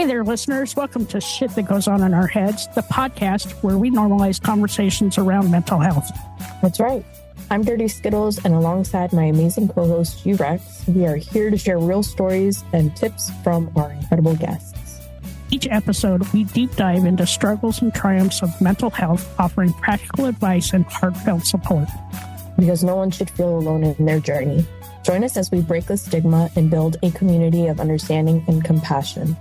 Hey there, listeners. Welcome to Shit That Goes On in Our Heads, the podcast where we normalize conversations around mental health. That's right. I'm Dirty Skittles, and alongside my amazing co-host, Rex, we are here to share real stories and tips from our incredible guests. Each episode, we deep dive into struggles and triumphs of mental health, offering practical advice and heartfelt support. Because no one should feel alone in their journey. Join us as we break the stigma and build a community of understanding and compassion.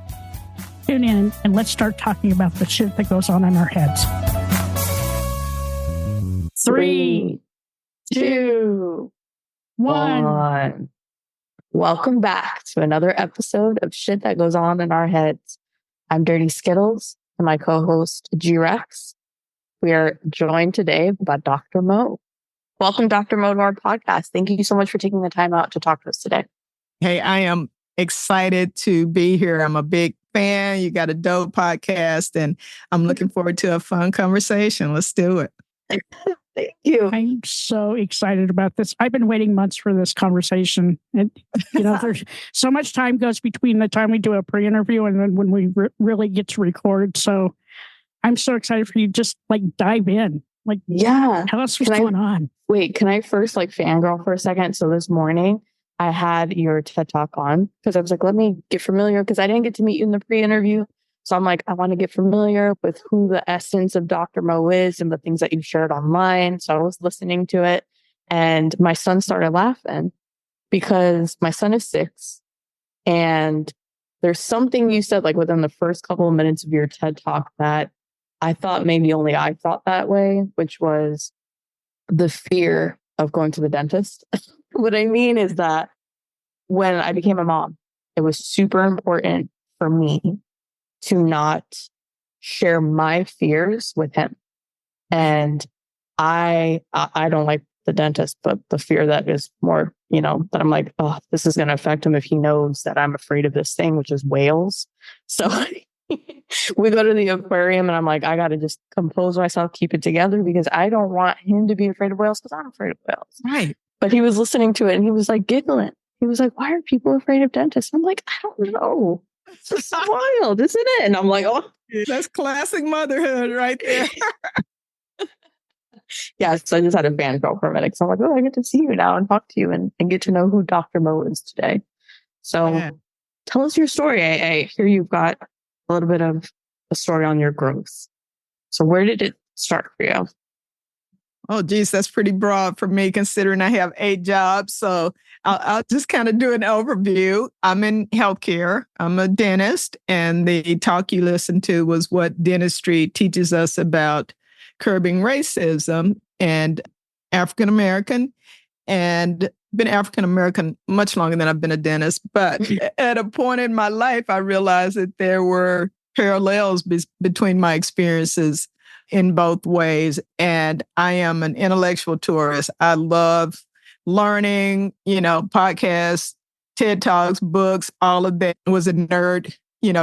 Tune in and let's start talking about the shit that goes on in our heads. 3, 2, 1. Welcome back to another episode of Shit That Goes On in Our Heads. I'm Dirty Skittles and my co-host, Rex. We are joined today by Dr. mOe. Welcome, Dr. mOe, to our podcast. Thank you so much for taking the time out to talk to us today. Hey, I am excited to be here. I'm a big fan. You got a dope podcast, and I'm looking forward to a fun conversation. Let's do it. Thank you. I'm so excited about this. I've been waiting months for this conversation. And, there's so much time goes between the time we do a pre-interview and then when we really get to record. So I'm so excited for you to just dive in. Tell us what's going on. Wait, can I first fangirl for a second? So this morning I had your TED Talk on because I was let me get familiar because I didn't get to meet you in the pre-interview. So I'm I want to get familiar with who the essence of Dr. mOe is and the things that you shared online. So I was listening to it and my son started laughing because my son is 6 and there's something you said within the first couple of minutes of your TED Talk that I thought maybe only I thought that way, which was the fear of going to the dentist. What I mean is that when I became a mom, it was super important for me to not share my fears with him. And I don't like the dentist, but the fear that is more, that I'm this is going to affect him if he knows that I'm afraid of this thing, which is whales. So we go to the aquarium and I'm I got to just compose myself, keep it together because I don't want him to be afraid of whales because I'm afraid of whales. Right. But he was listening to it and he was giggling. He was why are people afraid of dentists? I'm I don't know. It's just wild, isn't it? And I'm oh. That's classic motherhood right there. Yeah, so I just had a fangirl for a minute. So I'm I get to see you now and talk to you and get to know who Dr. mOe is today. So Tell us your story. I hear you've got a little bit of a story on your growth. So where did it start for you? Oh, geez, that's pretty broad for me considering I have 8 jobs. So I'll just kind of do an overview. I'm in healthcare. I'm a dentist. And the talk you listened to was what dentistry teaches us about curbing racism and African-American. And been African-American much longer than I've been a dentist. But at a point in my life, I realized that there were parallels between my experiences in both ways. And I am an intellectual tourist. I love learning, podcasts, TED Talks, books, all of that. Was a nerd,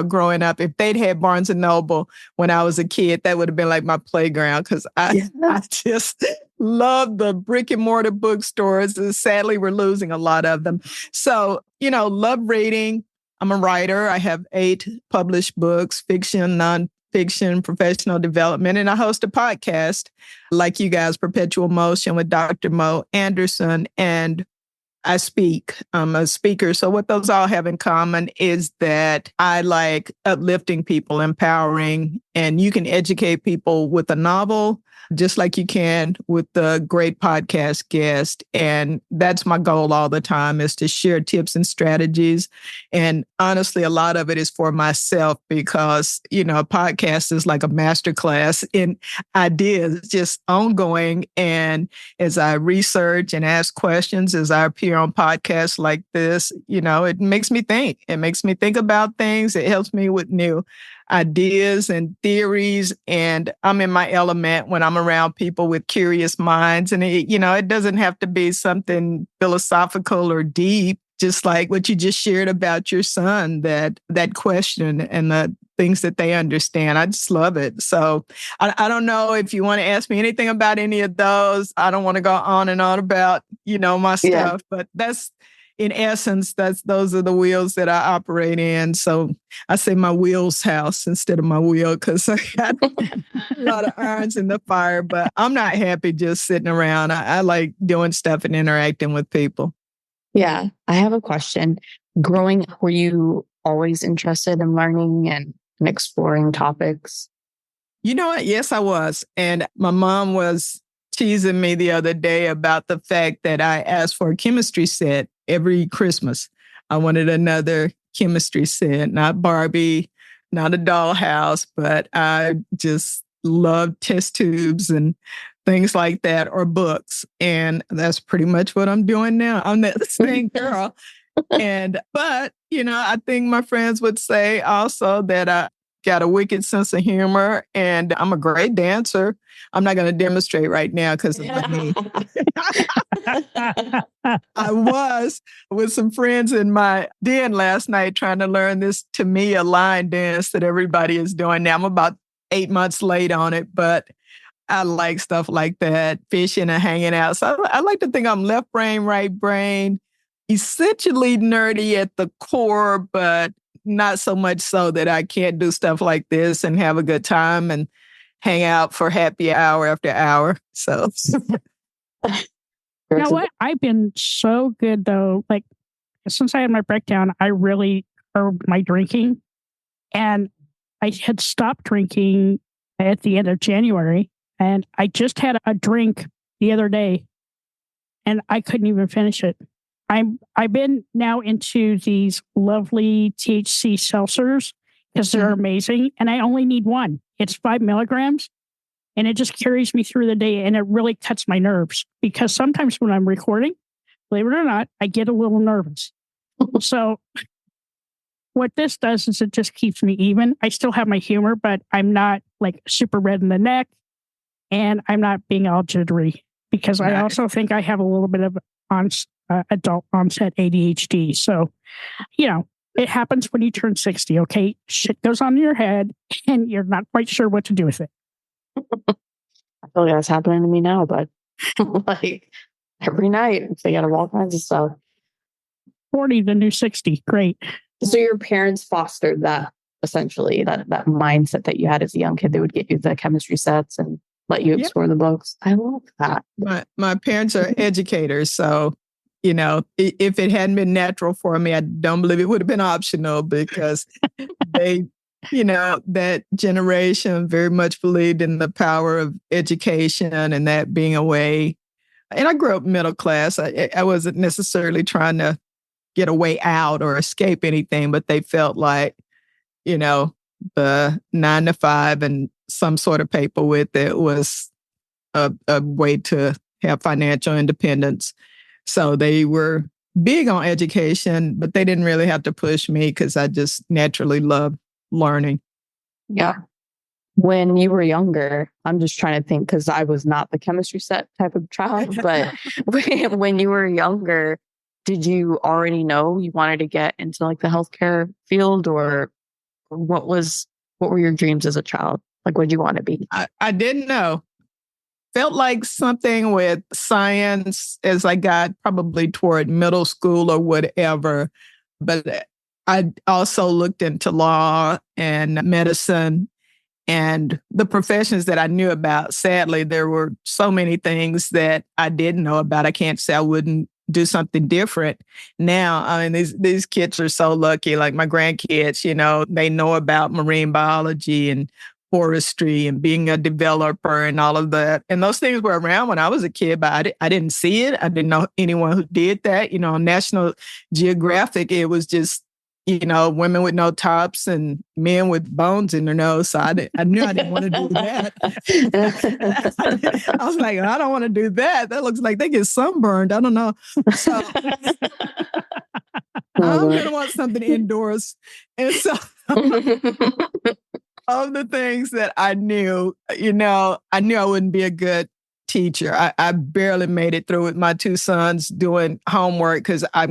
growing up. If they'd had Barnes and Noble when I was a kid, that would have been my playground because I just love the brick and mortar bookstores. And sadly, we're losing a lot of them. So, love reading. I'm a writer. I have 8 published books, fiction, nonfiction, professional development, and I host a podcast like you guys, Perpetual Motion with Dr. mOe Anderson, and I speak. I'm a speaker. So what those all have in common is that I like uplifting people, empowering, and you can educate people with a novel, just like you can with the great podcast guest. And that's my goal all the time, is to share tips and strategies. And honestly, a lot of it is for myself because, a podcast is like a masterclass in ideas, just ongoing. And as I research and ask questions, as I appear on podcasts like this, it makes me think. It makes me think about things. It helps me with new ideas and theories. And I'm in my element when I'm around people with curious minds. And it doesn't have to be something philosophical or deep, just like what you just shared about your son, that question and the things that they understand. I just love it. So I don't know if you want to ask me anything about any of those. I don't want to go on and on about, my stuff, but that's in essence, those are the wheels that I operate in. So I say my wheels house instead of my wheel because I got a lot of irons in the fire. But I'm not happy just sitting around. I like doing stuff and interacting with people. Yeah. I have a question. Growing up, were you always interested in learning and exploring topics? You know what? Yes, I was. And my mom was teasing me the other day about the fact that I asked for a chemistry set every Christmas. I wanted another chemistry set, not Barbie, not a dollhouse, but I just loved test tubes and things like that, or books. And that's pretty much what I'm doing now. I'm that same girl. But, I think my friends would say also that I got a wicked sense of humor and I'm a great dancer. I'm not going to demonstrate right now because of my knee. I was with some friends in my den last night trying to learn this to me a line dance that everybody is doing now. I'm about 8 months late on it, but I like stuff like that, fishing and hanging out. So I like to think I'm left brain, right brain, essentially nerdy at the core, but not so much so that I can't do stuff like this and have a good time and hang out for happy hour after hour. So, you know what? I've been so good though. Like since I had my breakdown, I really curbed my drinking, and I had stopped drinking at the end of January, and I just had a drink the other day, and I couldn't even finish it. I've been now into these lovely THC seltzers because they're amazing, and I only need one. It's 5 milligrams, and it just carries me through the day, and it really cuts my nerves because sometimes when I'm recording, believe it or not, I get a little nervous. So what this does is it just keeps me even. I still have my humor, but I'm not like super red in the neck, and I'm not being all jittery because I also think I have a little bit of adult onset ADHD. So, it happens when you turn 60, okay? Shit goes on in your head and you're not quite sure what to do with it. I feel like that's happening to me now, but like every night, I'm thinking of all kinds of stuff. 40, the new 60. Great. So your parents fostered that, essentially, that mindset that you had as a young kid. They would get you the chemistry sets and let you explore the books. I love that. My parents are educators, so if it hadn't been natural for me, I don't believe it would have been optional because they, that generation very much believed in the power of education and that being a way. And I grew up middle class. I wasn't necessarily trying to get a way out or escape anything, but they felt like, the 9 to 5 and some sort of paper with it was a way to have financial independence. So they were big on education, but they didn't really have to push me because I just naturally love learning. Yeah. When you were younger, I'm just trying to think because I was not the chemistry set type of child, but when you were younger, did you already know you wanted to get into like the healthcare field, or what were your dreams as a child? Like, what did you want to be? I didn't know. Felt like something with science as I got probably toward middle school or whatever. But I also looked into law and medicine and the professions that I knew about. Sadly, there were so many things that I didn't know about. I can't say I wouldn't do something different. Now, I mean, these kids are so lucky. Like my grandkids, they know about marine biology and forestry and being a developer and all of that. And those things were around when I was a kid, but I didn't see it. I didn't know anyone who did that. On National Geographic, it was just, women with no tops and men with bones in their nose. So I knew I didn't want to do that. I was like, I don't want to do that. That looks like they get sunburned. I don't know. So I'm going to want something indoors. And so of the things that I knew, I knew I wouldn't be a good teacher. I barely made it through with my 2 sons doing homework because I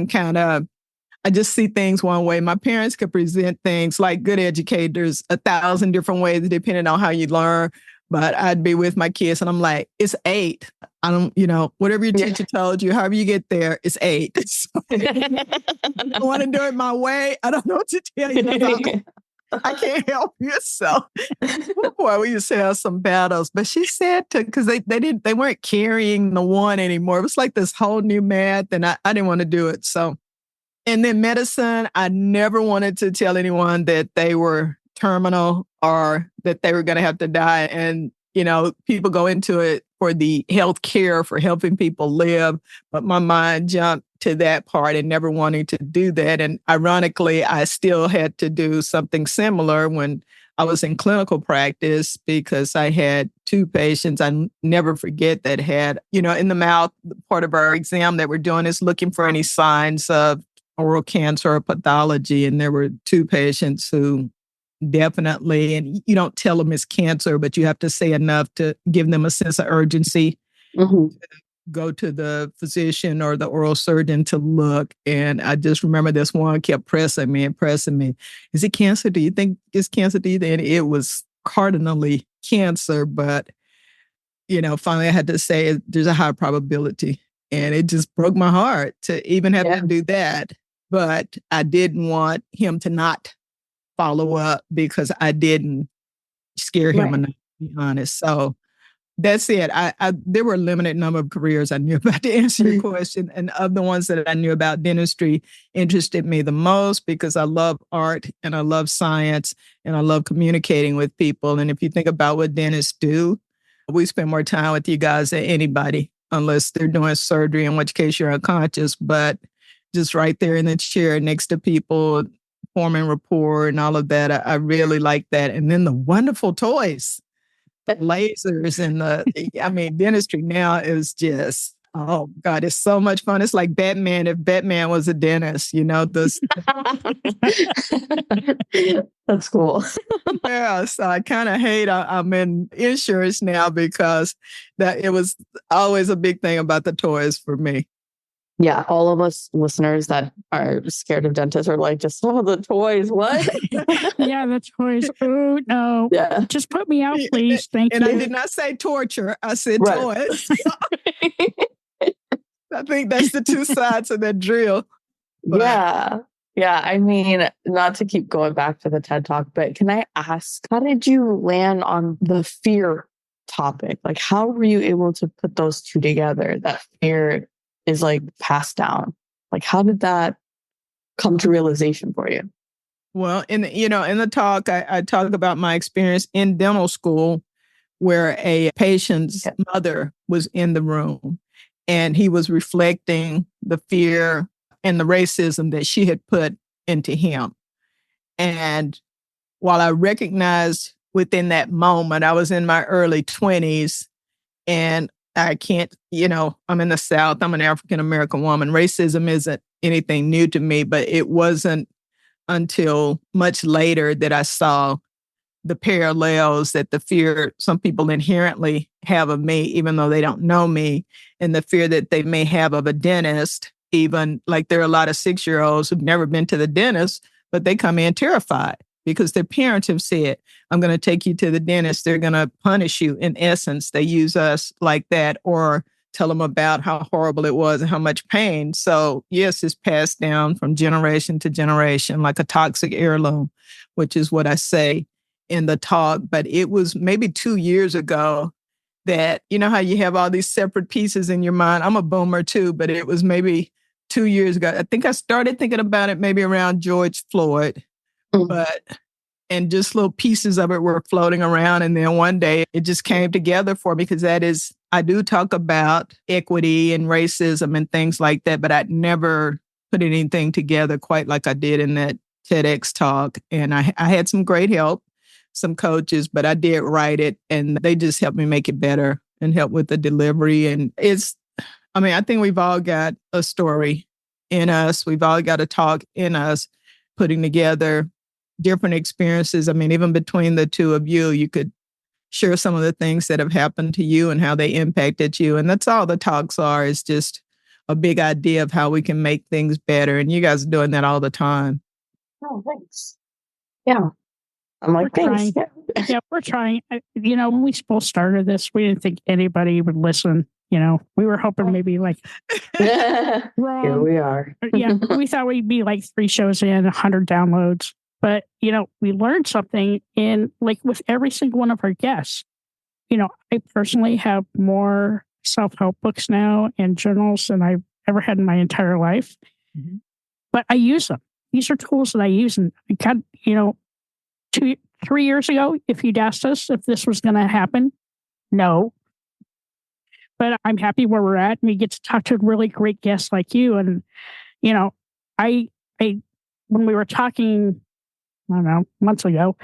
just see things one way. My parents could present things like good educators 1,000 different ways depending on how you learn. But I'd be with my kids and I'm like, it's 8. I don't, whatever your teacher told you, however you get there, it's 8. So, I want to do it my way. I don't know what to tell you. I can't help you. So, boy, we used to have some battles. But she said because they weren't carrying the one anymore. It was like this whole new math, and I didn't want to do it. So, and then medicine, I never wanted to tell anyone that they were terminal or that they were going to have to die. And, people go into it for the health care, for helping people live. But my mind jumped to that part and never wanting to do that. And ironically, I still had to do something similar when I was in clinical practice because I had 2 patients I never forget that had, in the mouth, part of our exam that we're doing is looking for any signs of oral cancer or pathology. And there were 2 patients who definitely, and you don't tell them it's cancer, but you have to say enough to give them a sense of urgency. To go to the physician or the oral surgeon to look. And I just remember this one kept pressing me. Is it cancer? Do you think it's cancer? And it was cardinally cancer. But, finally I had to say there's a high probability. And it just broke my heart to even have to do that. But I didn't want him to not follow up because I didn't scare him enough, to be honest. So that's it. There were a limited number of careers I knew about to answer your question. And of the ones that I knew about, dentistry interested me the most because I love art and I love science and I love communicating with people. And if you think about what dentists do, we spend more time with you guys than anybody, unless they're doing surgery, in which case you're unconscious. But just right there in the chair next to people, forming rapport and all of that. I really like that. And then the wonderful toys, the lasers and dentistry now is just, oh God, it's so much fun. It's like Batman if Batman was a dentist, That's cool. Yeah, so I kind of hate I'm in insurance now because that it was always a big thing about the toys for me. Yeah, all of us listeners that are scared of dentists are like, just the toys. What? Yeah, the toys. Oh, no. Yeah. Just put me out, please. Thank you. And I did not say torture. I said toys. I think that's the 2 sides of that drill. But. Yeah. Yeah. I mean, not to keep going back to the TED Talk, but can I ask, how did you land on the fear topic? Like, how were you able to put those 2 together? That fear is like passed down. Like, how did that come to realization for you? Well, in the talk, I talk about my experience in dental school where a patient's mother was in the room and he was reflecting the fear and the racism that she had put into him. And while I recognized within that moment, I was in my early 20s and I can't, I'm in the South. I'm an African-American woman. Racism isn't anything new to me, but it wasn't until much later that I saw the parallels that the fear some people inherently have of me, even though they don't know me, and the fear that they may have of a dentist, even like there are a lot of 6-year-olds who've never been to the dentist, but they come in terrified because their parents have said, I'm going to take you to the dentist. They're going to punish you. In essence, they use us like that or tell them about how horrible it was and how much pain. So yes, it's passed down from generation to generation like a toxic heirloom, which is what I say in the talk. But it was maybe 2 years ago that, how you have all these separate pieces in your mind. I'm a boomer too, but it was maybe 2 years ago. I think I started thinking about it maybe around George Floyd. And just little pieces of it were floating around. And then one day it just came together for me because I do talk about equity and racism and things like that, but I'd never put anything together quite like I did in that TEDx talk. And I had some great help, some coaches, but I did write it and they just helped me make it better and help with the delivery. And I think we've all got a story in us. We've all got a talk in us, putting together different experiences. Even between the 2 of you, you could share some of the things that have happened to you and how they impacted you. And that's all the talks are, is just a big idea of how we can make things better. And you guys are doing that all the time. Oh, thanks. Yeah. I'm like, We're thanks. Yeah, we're trying. When we both started this, we didn't think anybody would listen. We were hoping maybe like Here wrong. we are. Yeah, we thought we'd be like 3 shows in, 100 downloads. But, we learned something with every single one of our guests. I personally have more self-help books now and journals than I've ever had in my entire life. Mm-hmm. But I use them. These are tools that I use. And I got, 3 years ago, if you'd asked us if this was going to happen, no. But I'm happy where we're at. And we get to talk to really great guests like you. And, I when we were talking, I don't know, months ago,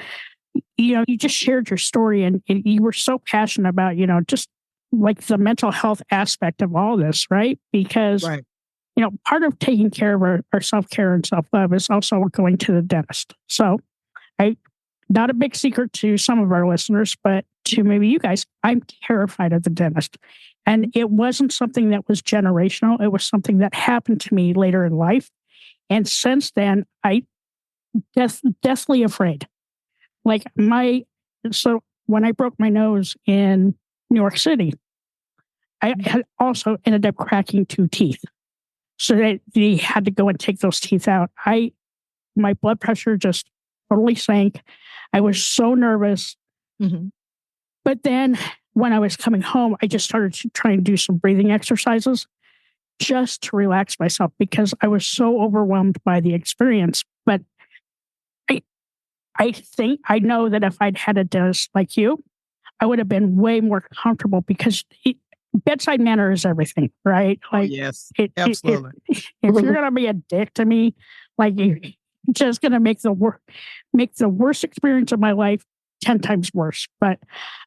you just shared your story and you were so passionate about, just like the mental health aspect of all this, right? Because, right. Part of taking care of our self-care and self-love is also going to the dentist. So not a big secret to some of our listeners, but to maybe you guys, I'm terrified of the dentist. And it wasn't something that was generational. It was something that happened to me later in life. And since then, I deathly afraid. So when I broke my nose in New York City, I had also ended up cracking 2 teeth. So they had to go and take those teeth out. My blood pressure just totally sank. I was so nervous. Mm-hmm. But then when I was coming home, I just started to try and do some breathing exercises just to relax myself because I was so overwhelmed by the experience. But I know that if I'd had a dentist like you, I would have been way more comfortable because bedside manner is everything, right? Yes, absolutely. If you're going to be a dick to me, you're just going to make the worst experience of my life 10 times worse. But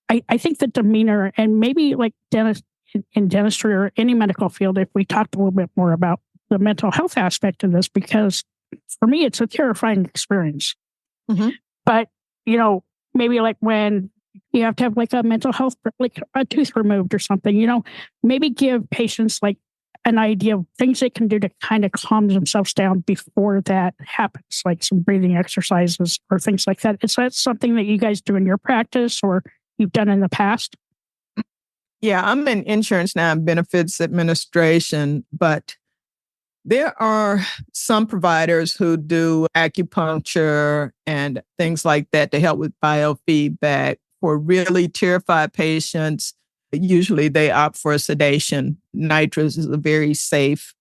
I think the demeanor and maybe in dentistry or any medical field, if we talked a little bit more about the mental health aspect of this, because for me, it's a terrifying experience. Mm-hmm. But, maybe when you have to have a mental health, a tooth removed or something, maybe give patients an idea of things they can do to kind of calm themselves down before that happens, like some breathing exercises or things like that. Is that something that you guys do in your practice or you've done in the past? Yeah, I'm in insurance now and benefits administration, but there are some providers who do acupuncture and things like that to help with biofeedback for really terrified patients. Usually they opt for sedation. Nitrous is a very safe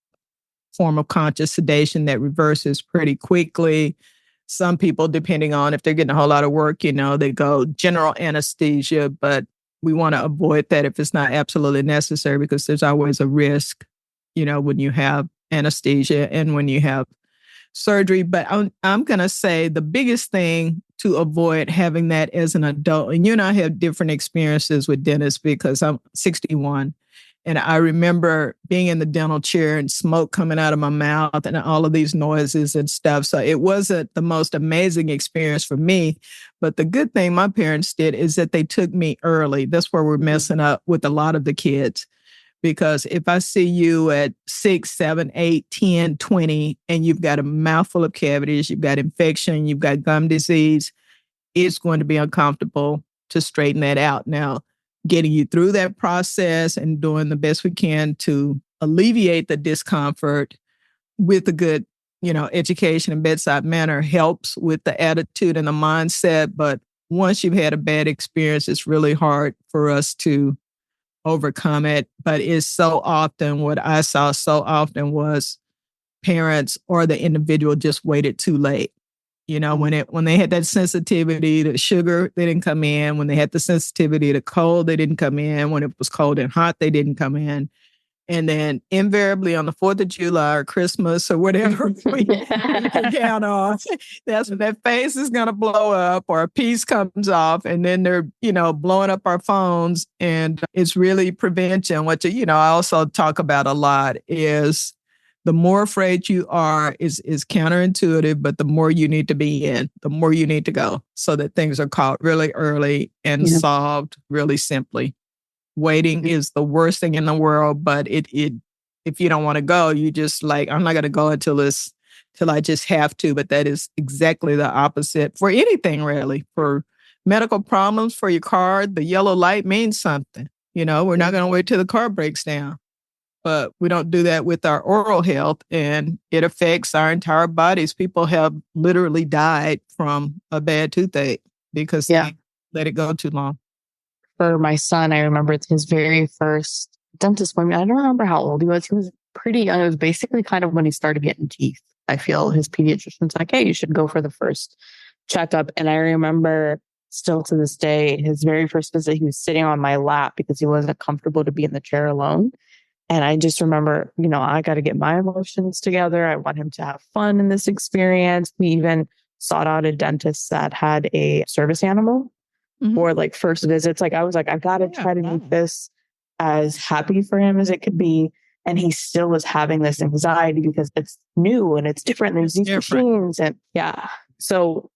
form of conscious sedation that reverses pretty quickly. Some people, depending on if they're getting a whole lot of work, they go general anesthesia, but we want to avoid that if it's not absolutely necessary because there's always a risk, when you have anesthesia and when you have surgery. But I'm going to say the biggest thing to avoid having that as an adult, and you and I have different experiences with dentists because I'm 61 and I remember being in the dental chair and smoke coming out of my mouth and all of these noises and stuff. So it wasn't the most amazing experience for me. But the good thing my parents did is that they took me early. That's where we're messing up with a lot of the kids. Because if I see you at 6, 7, 8, 10, 20, and you've got a mouthful of cavities, you've got infection, you've got gum disease, it's going to be uncomfortable to straighten that out. Now, getting you through that process and doing the best we can to alleviate the discomfort with a good, education and bedside manner helps with the attitude and the mindset. But once you've had a bad experience, it's really hard for us to overcome it. But it's so often, what I saw so often was parents or the individual just waited too late. When they had that sensitivity to sugar, they didn't come in. When they had the sensitivity to cold, they didn't come in. When it was cold and hot, they didn't come in. And then invariably on the 4th of July or Christmas or whatever we can count on, that's when that face is going to blow up or a piece comes off and then they're, blowing up our phones. And it's really prevention. What, I also talk about a lot is the more afraid you are is counterintuitive, but the more you need to be in, the more you need to go so that things are caught really early and solved really simply. Waiting is the worst thing in the world, but it if you don't want to go, you just I'm not going to go until till I just have to. But that is exactly the opposite for anything, really. For medical problems, for your car, the yellow light means something. We're not going to wait till the car breaks down. But we don't do that with our oral health, and it affects our entire bodies. People have literally died from a bad toothache because they let it go too long. For my son, I remember his very first dentist appointment. I don't remember how old he was. He was pretty young. It was basically kind of when he started getting teeth. I feel his pediatrician's like, hey, you should go for the first checkup. And I remember still to this day, his very first visit, he was sitting on my lap because he wasn't comfortable to be in the chair alone. And I just remember, I got to get my emotions together. I want him to have fun in this experience. We even sought out a dentist that had a service animal for like first visits. Like I was like, I've got to try to make this as happy for him as it could be. And he still was having this anxiety because it's new and it's different. There's these machines and So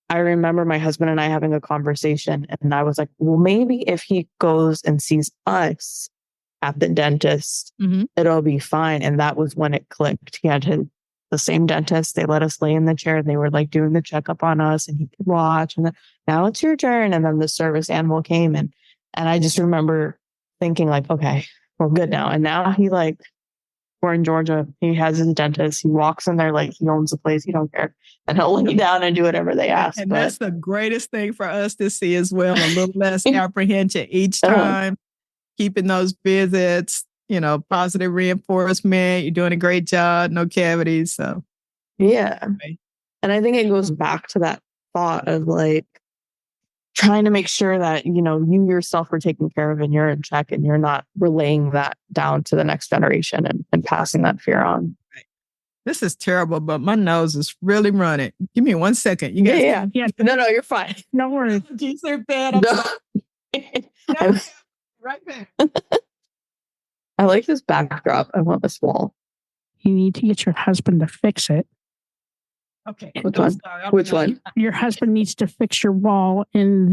I remember my husband and I having a conversation, and I was like, well, maybe if he goes and sees us at the dentist, it'll be fine. And that was when it clicked. He had the same dentist. They let us lay in the chair and they were like doing the checkup on us, and he could watch. And then, now it's your turn. And then the service animal came and I just remember thinking like, okay, we're good now. And now we're in Georgia. He has his dentist. He walks in there like he owns the place. He don't care. And he'll lay down and do whatever they ask. And that's the greatest thing for us to see as well. A little less apprehension each time. Keeping those visits, positive reinforcement. You're doing a great job. No cavities. So, yeah. And I think it goes back to that thought of like trying to make sure that, you yourself are taken care of and you're in check and you're not relaying that down to the next generation and passing that fear on. Right. This is terrible, but my nose is really running. Give me 1 second. You guys yeah. No, you're fine. No worries. These are bad. Right back. I like this backdrop. I want this wall. You need to get your husband to fix it. Okay. Which one? Your husband needs to fix your wall in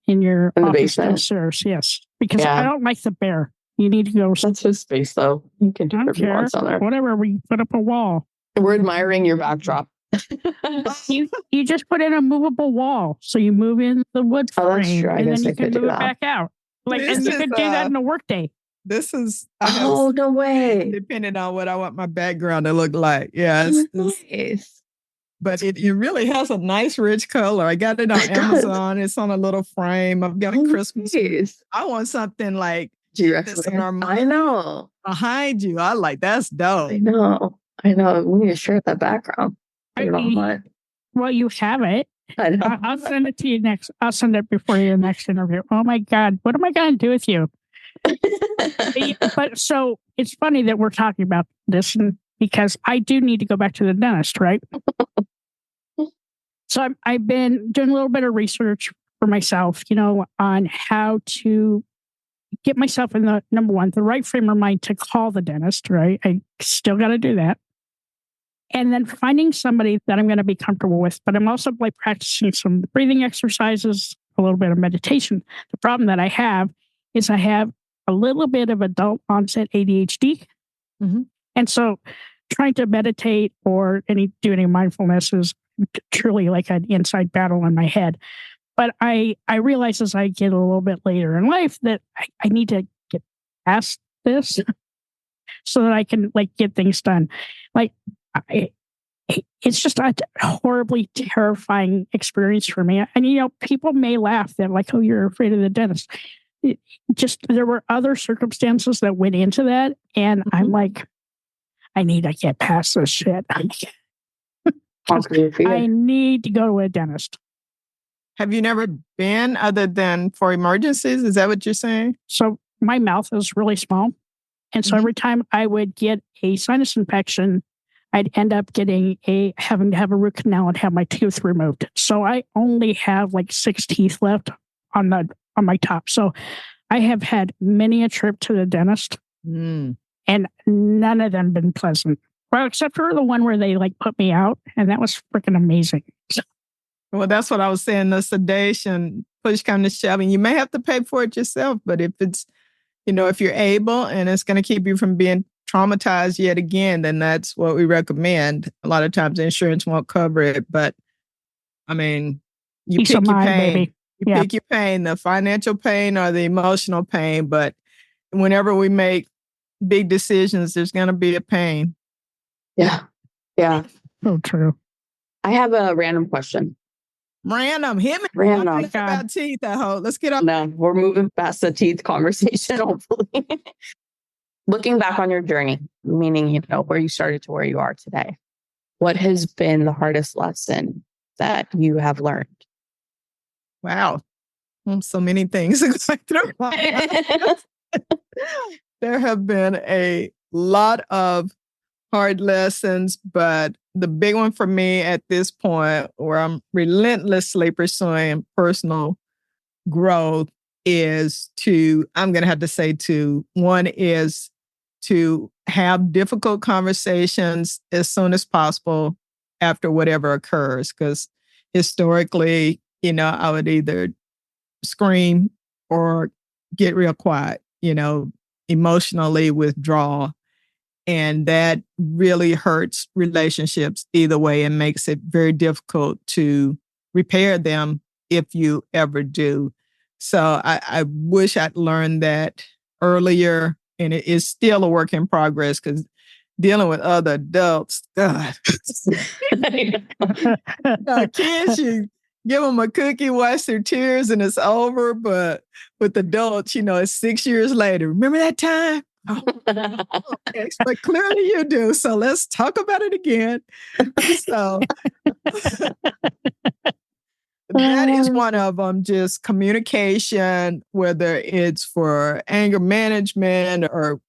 your in the office basement. Downstairs. Yes, because I don't like the bear. You need to go. That's his space, though. You can do whatever you want on there. Whatever. We put up a wall. We're admiring your backdrop. you just put in a movable wall, so you move in the wood frame, that's true. and then you can move it back out. And you could do that in a workday. This is no way. Depending on what I want my background to look like. Yeah, nice. But it really has a nice rich color. I got it on Amazon. It's on a little frame. I've got a Christmas. I want something like this in our I know. Behind you. I like that's dope. I know. We need to share that background. Well, you have it. I know. I'll send it to you next. I'll send it before your next interview. Oh my God. What am I going to do with you? But so it's funny that we're talking about this because I do need to go back to the dentist, right? So I've been doing a little bit of research for myself, on how to get myself in the, number one, the right frame of mind to call the dentist, right? I still got to do that. And then finding somebody that I'm going to be comfortable with. But I'm also practicing some breathing exercises, a little bit of meditation. The problem that I have is I have a little bit of adult onset ADHD. And so trying to meditate or do any mindfulness is truly like an inside battle in my head. But I realize as I get a little bit later in life that I need to get past this so that I can get things done. It's just a horribly terrifying experience for me. And, people may laugh that oh, you're afraid of the dentist. There were other circumstances that went into that. And I'm like, I need to get past this shit. I need to go to a dentist. Have you never been other than for emergencies? Is that what you're saying? So my mouth is really small. And so every time I would get a sinus infection, I'd end up having to have a root canal and have my tooth removed. So I only have 6 teeth left on my top. So I have had many a trip to the dentist and none of them been pleasant. Well, except for the one where they put me out, and that was freaking amazing. Well, that's what I was saying. The sedation, push come to shove, and you may have to pay for it yourself. But if it's, if you're able and it's going to keep you from being traumatized yet again, then that's what we recommend. A lot of times insurance won't cover it, but I mean, you Peace of pick your mind, pain. baby. You Yeah. pick your pain, the financial pain or the emotional pain. But whenever we make big decisions, there's going to be a pain. Yeah. Yeah. So true. I have a random question. Random. Hit me. Random. About teeth, I hope. Let's get up. No, we're moving past the teeth conversation, hopefully. Looking back on your journey, meaning, you know, where you started to where you are today, what has been the hardest lesson that you have learned? Wow. So many things going through my mind. There have been a lot of hard lessons, but the big one for me at this point, where I'm relentlessly pursuing personal growth, is I'm going to have to say two. One is to have difficult conversations as soon as possible after whatever occurs. Because historically, you know, I would either scream or get real quiet, you know, emotionally withdraw. And that really hurts relationships either way and makes it very difficult to repair them if you ever do. So I wish I'd learned that earlier. And it is still a work in progress because dealing with other adults, God. Kids, you give them a cookie, wash their tears, and it's over. But with adults, you know, it's 6 years later. Remember that time? Oh, okay, but clearly you do. So let's talk about it again. So that is one of them, just communication, whether it's for anger management or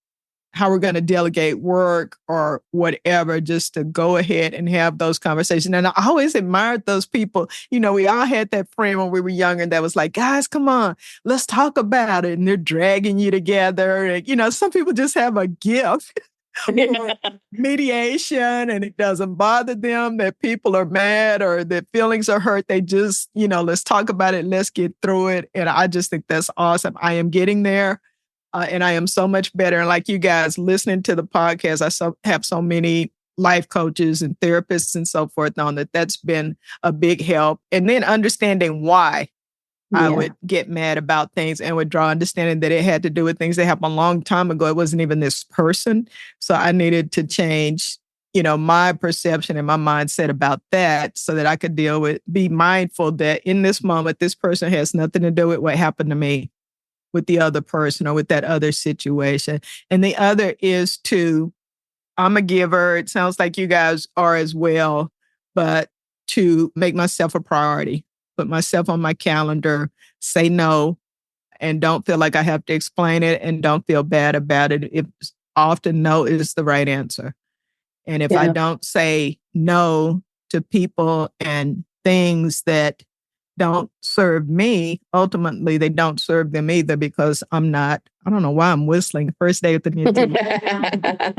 how we're going to delegate work or whatever, just to go ahead and have those conversations. And I always admired those people. You know, we all had that friend when we were younger that was like, guys, come on, let's talk about it. And they're dragging you together. And, you know, some people just have a gift for mediation, and it doesn't bother them that people are mad or that feelings are hurt. They just, you know, let's talk about it. Let's get through it. And I just think that's awesome. I am getting there. And I am so much better. And like you guys listening to the podcast, I have so many life coaches and therapists and so forth on that. That's been a big help. And then understanding why I would get mad about things and withdraw, understanding that it had to do with things that happened a long time ago. It wasn't even this person. So I needed to change, you know, my perception and my mindset about that so that I could be mindful that in this moment, this person has nothing to do with what happened to me with the other person or with that other situation. And the other is I'm a giver. It sounds like you guys are as well, but to make myself a priority, put myself on my calendar, say no, and don't feel like I have to explain it and don't feel bad about it. If often no is the right answer. And if I don't say no to people and things that don't serve me, ultimately they don't serve them either, because I don't know why I'm whistling the first day of the new year.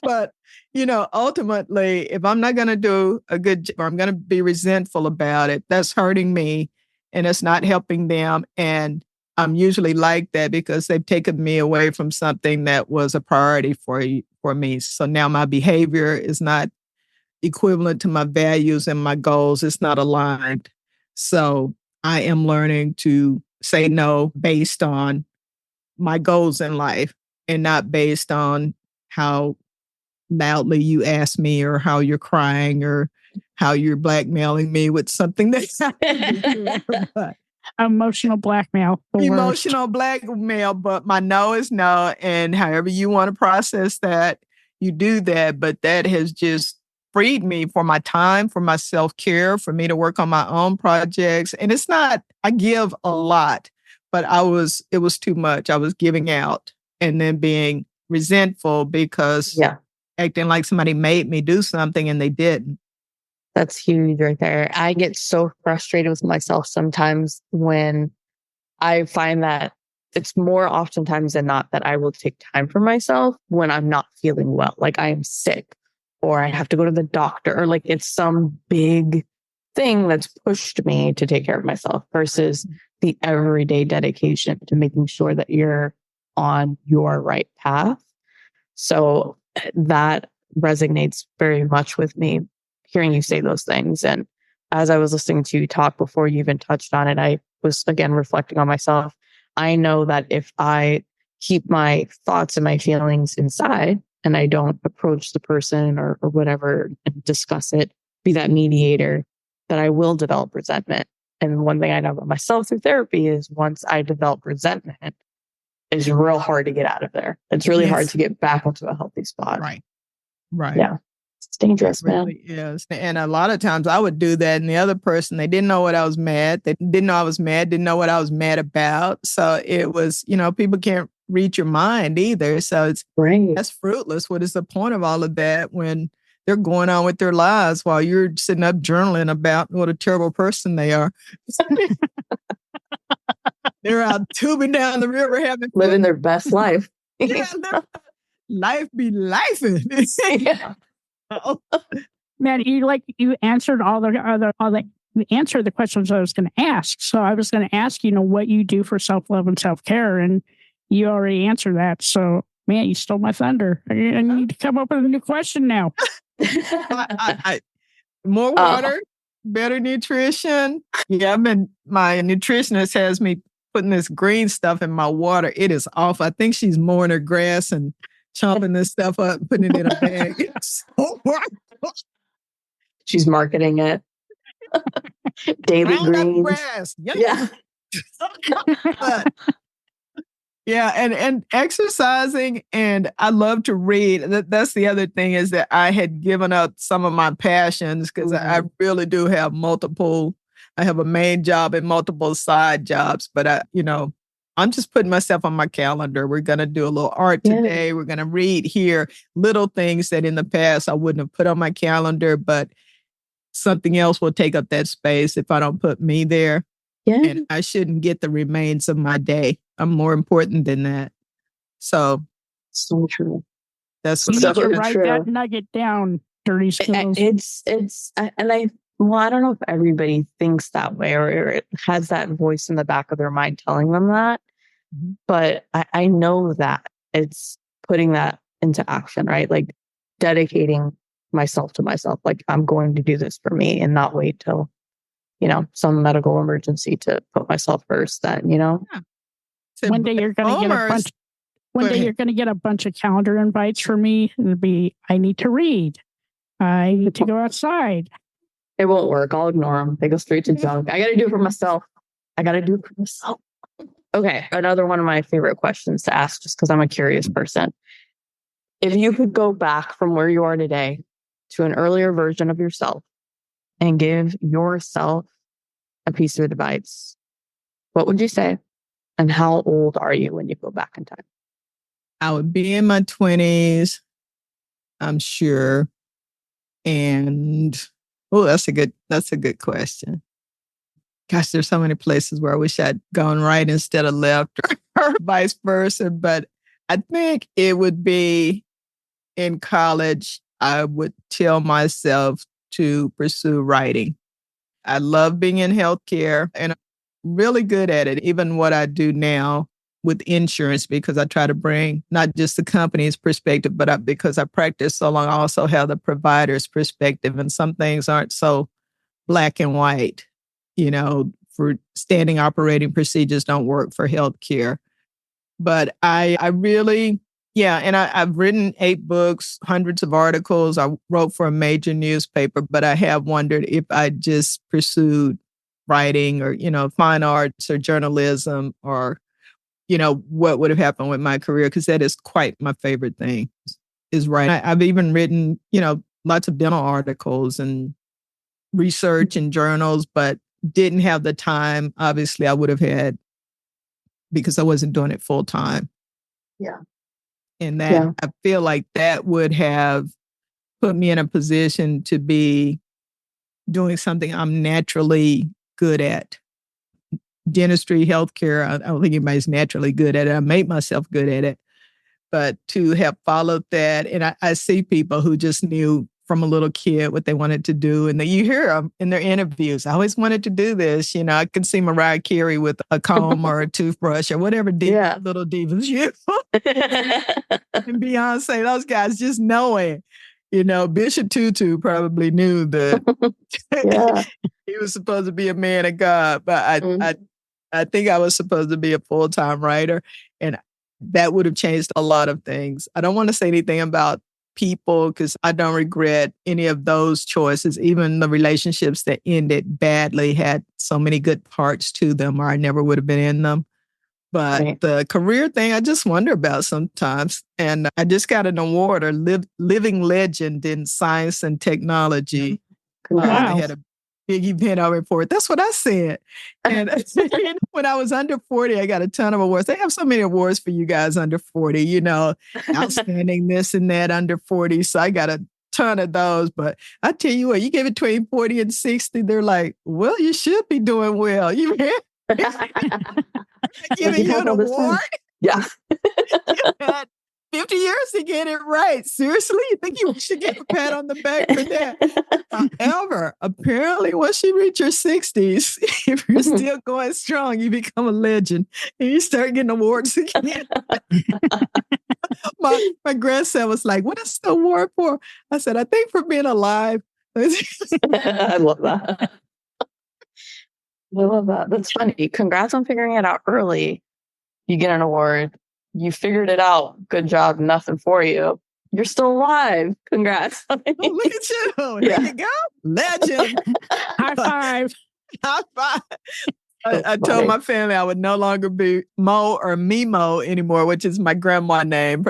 But, you know, ultimately, if I'm not going to do a good job, or I'm going to be resentful about it, that's hurting me and it's not helping them. And I'm usually like that because they've taken me away from something that was a priority for me. So now my behavior is not equivalent to my values and my goals. It's not aligned. So I am learning to say no based on my goals in life and not based on how loudly you ask me or how you're crying or how you're blackmailing me with something that's emotional blackmail. Emotional blackmail, but my no is no. And however you want to process that, you do that. But that has just freed me for my time, for my self-care, for me to work on my own projects. And it's not, I give a lot, but it was too much. I was giving out and then being resentful because acting like somebody made me do something and they didn't. That's huge right there. I get so frustrated with myself sometimes when I find that it's more oftentimes than not that I will take time for myself when I'm not feeling well, like I am sick or I have to go to the doctor, or like it's some big thing that's pushed me to take care of myself versus the everyday dedication to making sure that you're on your right path. So that resonates very much with me, hearing you say those things. And as I was listening to you talk before you even touched on it, I was again reflecting on myself. I know that if I keep my thoughts and my feelings inside and I don't approach the person or whatever and discuss it, be that mediator, that I will develop resentment. And one thing I know about myself through therapy is once I develop resentment, it's real hard to get out of there. It's really hard to get back into a healthy spot. Right. Right. Yeah. It's dangerous, It really is. And a lot of times I would do that, and the other person, they didn't know what I was mad. They didn't know I was mad, didn't know what I was mad about. So it was, people can't read your mind either. So that's fruitless. What is the point of all of that when they're going on with their lives while you're sitting up journaling about what a terrible person they are? They're out tubing down the river, living their best life. Life be lifing. Yeah. Man, you answered you answered the questions I was going to ask. So I was going to ask, what you do for self-love and self-care, and you already answered that. So, man, you stole my thunder. I need to come up with a new question now. More water, better nutrition. Yeah, my nutritionist has me putting this green stuff in my water. It is awful. I think she's mowing her grass and chopping this stuff up, putting it in a bag. It's so She's marketing it. Daily greens. Grass. Yeah. Yeah, and exercising, and I love to read. That's the other thing, is that I had given up some of my passions because I really do have multiple. I have a main job and multiple side jobs, but I'm just putting myself on my calendar. We're going to do a little art today. We're going to read here, little things that in the past I wouldn't have put on my calendar, but something else will take up that space if I don't put me there. Yeah. And I shouldn't get the remains of my day. I'm more important than that. So true. That's you so need to write that nugget down, Dirty Skittles. I don't know if everybody thinks that way or it has that voice in the back of their mind telling them that. Mm-hmm. But I know that it's putting that into action, right? Like dedicating myself to myself. Like I'm going to do this for me and not wait till, some medical emergency to put myself first then, Yeah. One day you're going to get a bunch of calendar invites for me. It'll be, I need to read. I need to go outside. It won't work. I'll ignore them. They go straight to junk. I got to do it for myself. Okay. Another one of my favorite questions to ask, just because I'm a curious person. If you could go back from where you are today to an earlier version of yourself and give yourself a piece of advice, what would you say? And how old are you when you go back in time? I would be in my 20s, I'm sure. And that's a good question. Gosh, there's so many places where I wish I'd gone right instead of left or vice versa. But I think it would be in college, I would tell myself to pursue writing. I love being in healthcare and I'm really good at it, even what I do now with insurance, because I try to bring not just the company's perspective, but because I practice so long, I also have the provider's perspective. And some things aren't so black and white, for standing operating procedures don't work for healthcare. But I really, and I've written 8 books, hundreds of articles. I wrote for a major newspaper, but I have wondered if I just pursued writing or, fine arts or journalism or, what would have happened with my career, because that is quite my favorite thing is writing. I've even written, lots of dental articles and research and journals, but didn't have the time, obviously, I would have had because I wasn't doing it full time. Yeah. And that I feel like that would have put me in a position to be doing something I'm naturally good at. Dentistry, healthcare, I don't think anybody's naturally good at it. I made myself good at it. But to have followed that, and I see people who just knew from a little kid what they wanted to do. And then you hear them in their interviews. I always wanted to do this. You know, I could see Mariah Carey with a comb or a toothbrush or whatever little divas, you know. And Beyonce, those guys just knowing. You know, Bishop Tutu probably knew that he was supposed to be a man of God, but I think I was supposed to be a full-time writer, and that would have changed a lot of things. I don't want to say anything about people because I don't regret any of those choices. Even the relationships that ended badly had so many good parts to them, or I never would have been in them. But the career thing, I just wonder about sometimes. And I just got an award, a living legend in science and technology. Wow. I had a big event over for it. That's what I said. And when I was under 40, I got a ton of awards. They have so many awards for you guys under 40, you know, outstanding this and that under 40. So I got a ton of those. But I tell you what, you get between 40 and 60, they're like, well, you should be doing well. You giving you an award? Yeah. You had 50 years to get it right. Seriously? You think you should get a pat on the back for that? However, apparently once you reach your 60s, if you're still going strong, you become a legend and you start getting awards again. My grandson was like, what is the award for? I said, I think for being alive. I love that. I love that. That's funny. Congrats on figuring it out early. You get an award. You figured it out. Good job. Nothing for you. You're still alive. Congrats. Oh, look at you. Yeah. There you go. Legend. High five. High five. I told my family I would no longer be Mo or Mimo anymore, which is my grandma name.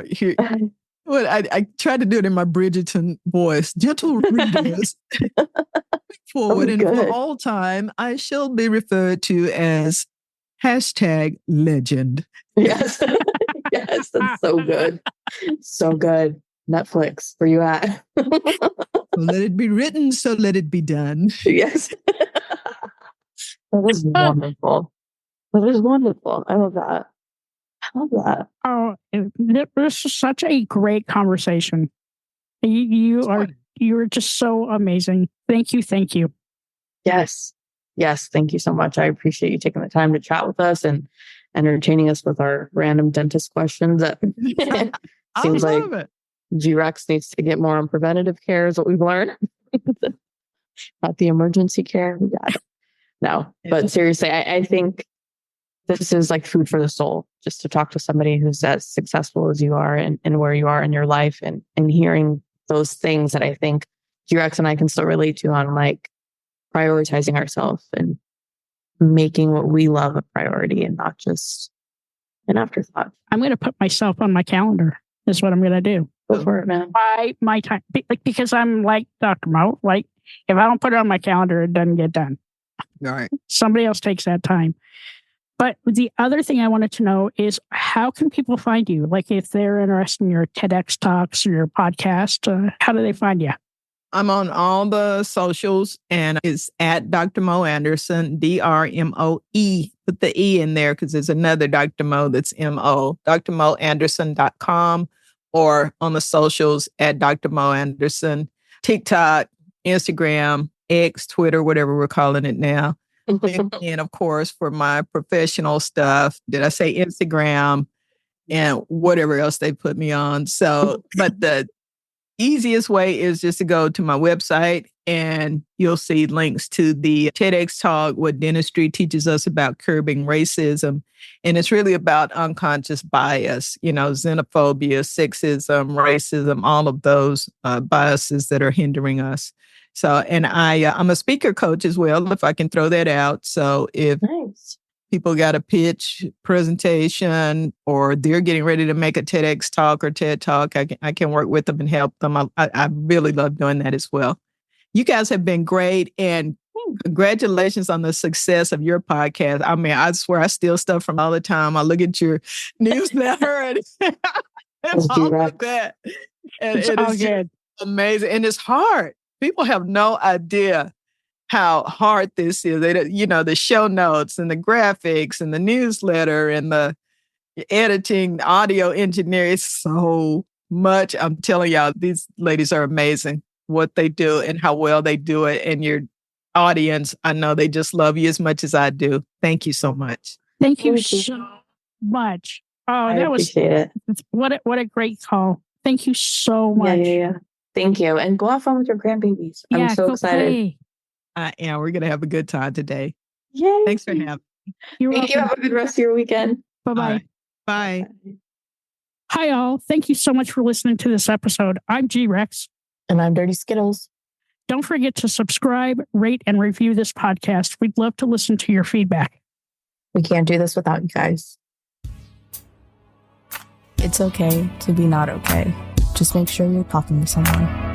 I tried to do it in my Bridgerton voice. Gentle readers. Forward and for all time, I shall be referred to as #legend. Yes. Yes, that's so good. So good. Netflix, where you at? Let it be written, so let it be done. Yes. That is wonderful. That is wonderful. I love that. I love that. Oh, this is such a great conversation. You're just so amazing. Thank you. Thank you. Yes. Yes. Thank you so much. I appreciate you taking the time to chat with us and entertaining us with our random dentist questions. That seems like G-Rex needs to get more on preventative care is what we've learned. Not the emergency care. We got it. No, but seriously, I think this is like food for the soul, just to talk to somebody who's as successful as you are and where you are in your life and hearing those things that I think G-Rex and I can still relate to on like prioritizing ourselves and making what we love a priority and not just an afterthought. I'm going to put myself on my calendar is what I'm going to do. Go for it, man. My time, because I'm like Dr. Mo, like if I don't put it on my calendar, it doesn't get done. All right. Somebody else takes that time. But the other thing I wanted to know is how can people find you? Like if they're interested in your TEDx talks or your podcast, how do they find you? I'm on all the socials and it's at Dr. Mo Anderson, DRMOE. Put the E in there because there's another Dr. Mo that's MO, drmoanderson.com or on the socials at Dr. Mo Anderson, TikTok, Instagram, X, Twitter, whatever we're calling it now. And of course, for my professional stuff, did I say Instagram and whatever else they put me on? So, but the easiest way is just to go to my website and you'll see links to the TEDx talk, what dentistry teaches us about curbing racism. And it's really about unconscious bias, you know, xenophobia, sexism, racism, all of those biases that are hindering us. So, and I'm a speaker coach as well, if I can throw that out. So if people got a pitch presentation or they're getting ready to make a TEDx talk or TED talk, I can work with them and help them. I really love doing that as well. You guys have been great and congratulations on the success of your podcast. I mean, I swear I steal stuff from all the time. I look at your newsletter and all of that. And It's all good. Amazing. And it's hard. People have no idea how hard this is. They, you know, the show notes and the graphics and the newsletter and the editing, the audio engineering. It's so much. I'm telling y'all, these ladies are amazing. what they do and how well they do it. And your audience, I know they just love you as much as I do. Thank you so much. Thank you Thank you. so much. Oh, I that was appreciate it. what a great call. Thank you so much. Yeah. Thank you. And go have fun with your grandbabies. I'm so go excited. play. Yeah, we're going to have a good time today. Yay. Thanks for having me. You're Thank you. welcome. Have a good rest of your weekend. Bye-bye. All right. Bye. Hi, all. Thank you so much for listening to this episode. I'm G-Rex. And I'm Dirty Skittles. Don't forget to subscribe, rate, and review this podcast. We'd love to listen to your feedback. We can't do this without you guys. It's okay to be not okay. Just make sure you're talking to someone.